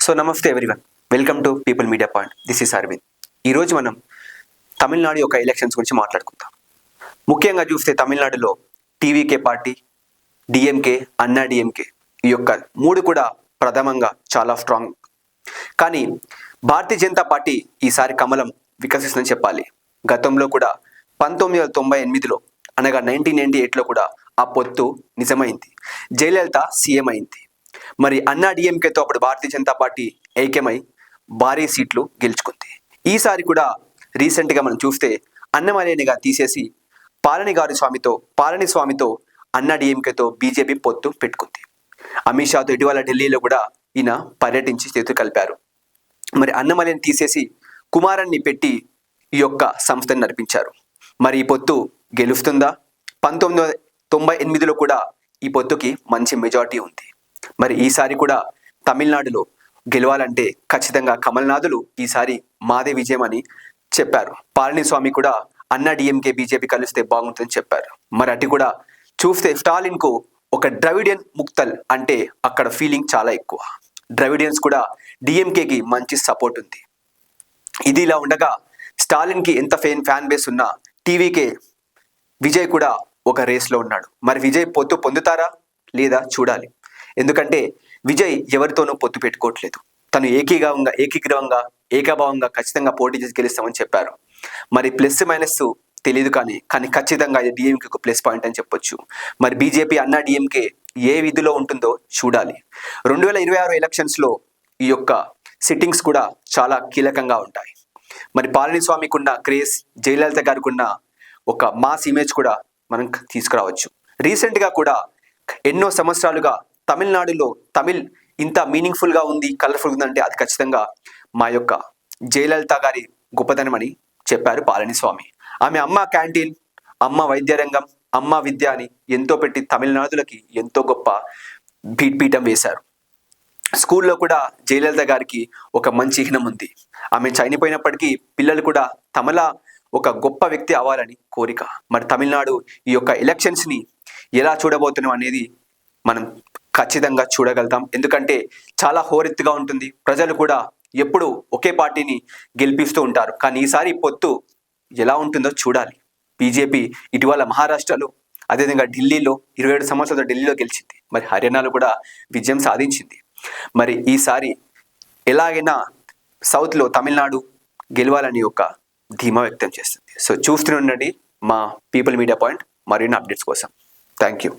So నమస్తే everyone, welcome to people media point. This is Aravind. ఈరోజు మనం తమిళనాడు యొక్క ఎలక్షన్స్ గురించి మాట్లాడుకుందాం. ముఖ్యంగా చూస్తే తమిళనాడులో టీవీకే పార్టీ, డిఎంకే, అన్నా డిఎంకే ఈ యొక్క మూడు కూడా ప్రథమంగా చాలా స్ట్రాంగ్. కానీ భారతీయ జనతా పార్టీ ఈసారి కమలం వికసిస్తుందని చెప్పాలి. గతంలో కూడా 1998లో అనగా 1998లో కూడా ఆ పొత్తు నిజమైంది. జయలలిత సీఎం అయింది. మరి అన్నా డిఎంకేతో అప్పుడు భారతీయ జనతా పార్టీ ఐక్యమై భారీ సీట్లు గెలుచుకుంది. ఈసారి కూడా రీసెంట్గా మనం చూస్తే అన్నమలైనిగా తీసేసి పాలనీస్వామితో అన్నా డిఎంకేతో బీజేపీ పొత్తు పెట్టుకుంది. అమిత్ షాతో ఇటీవల ఢిల్లీలో కూడా ఈయన పర్యటించి చేతులు కలిపారు. మరి అన్నమలైని తీసేసి కుమారాన్ని పెట్టి ఈ యొక్క సంస్థను నడిపించారు. మరి ఈ పొత్తు గెలుస్తుందా? 1998లో కూడా ఈ పొత్తుకి మంచి మెజారిటీ ఉంది. మరి ఈసారి కూడా తమిళనాడులో గెలవాలంటే ఖచ్చితంగా కమల్నాథులు ఈసారి మాదే విజయం అని చెప్పారు. పళనిస్వామి కూడా అన్నా డిఎంకే బీజేపీ కలిస్తే బాగుంటుందని చెప్పారు. మరి అటు కూడా చూస్తే స్టాలిన్కు ఒక ద్రవిడియన్ ముక్తల్ అంటే అక్కడ ఫీలింగ్ చాలా ఎక్కువ. ద్రవిడియన్స్ కూడా డిఎంకేకి మంచి సపోర్ట్ ఉంది. ఇది ఇలా ఉండగా స్టాలిన్కి ఎంత ఫ్యాన్ బేస్ ఉన్నా టీవీకే విజయ్ కూడా ఒక రేస్లో ఉన్నాడు. మరి విజయ్ పొత్తు పొందుతారా లేదా చూడాలి. ఎందుకంటే విజయ్ ఎవరితోనూ పొత్తు పెట్టుకోవట్లేదు. తను ఏకీభావంగా ఖచ్చితంగా పోటీ చేసి గెలుస్తామని చెప్పారు. మరి ప్లస్ మైనస్ తెలియదు, కానీ ఖచ్చితంగా ఇది డిఎంకేకు ప్లస్ పాయింట్ అని చెప్పొచ్చు. మరి బీజేపీ అన్నా డిఎంకే ఏ విధిలో ఉంటుందో చూడాలి. 2026 ఎలక్షన్స్లో ఈ యొక్క సిట్టింగ్స్ కూడా చాలా కీలకంగా ఉంటాయి. మరి పళనిస్వామికి ఉన్న క్రేజ్, జయలలిత గారికి ఉన్న ఒక మాస్ ఇమేజ్ కూడా మనం తీసుకురావచ్చు. రీసెంట్గా కూడా ఎన్నో సంవత్సరాలుగా తమిళనాడులో తమిళ్ ఇంత మీనింగ్ఫుల్గా ఉంది, కలర్ఫుల్ ఉందంటే అది ఖచ్చితంగా మా యొక్క జయలలిత గారి గొప్పతనం అని చెప్పారు పళనిస్వామి. ఆమె అమ్మ క్యాంటీన్, అమ్మ వైద్య రంగం, అమ్మ విద్య అని ఎంతో పెట్టి తమిళనాడులకి ఎంతో గొప్ప పీఠం వేశారు. స్కూల్లో కూడా జయలలిత గారికి ఒక మంచి చిహ్నం ఉంది. ఆమె చనిపోయినప్పటికీ పిల్లలు కూడా తమలా ఒక గొప్ప వ్యక్తి అవ్వాలని కోరిక. మరి తమిళనాడు ఈ యొక్క ఎలక్షన్స్ని ఎలా చూడబోతున్నాం అనేది మనం ఖచ్చితంగా చూడగలుగుతాం. ఎందుకంటే చాలా హోరెత్తుగా ఉంటుంది. ప్రజలు కూడా ఎప్పుడు ఒకే పార్టీని గెలిపిస్తూ ఉంటారు. కానీ ఈసారి పొత్తు ఎలా ఉంటుందో చూడాలి. బీజేపీ ఇటీవల మహారాష్ట్రలో, అదేవిధంగా ఢిల్లీలో 27 సంవత్సరాలతో ఢిల్లీలో గెలిచింది. మరి హర్యానాలో కూడా విజయం సాధించింది. మరి ఈసారి ఎలాగైనా సౌత్లో తమిళనాడు గెలవాలని ఒక ధీమా వ్యక్తం చేస్తుంది. సో చూస్తూనే ఉండండి మా పీపుల్ మీడియా పాయింట్ మరిన్ని అప్డేట్స్ కోసం. Thank you.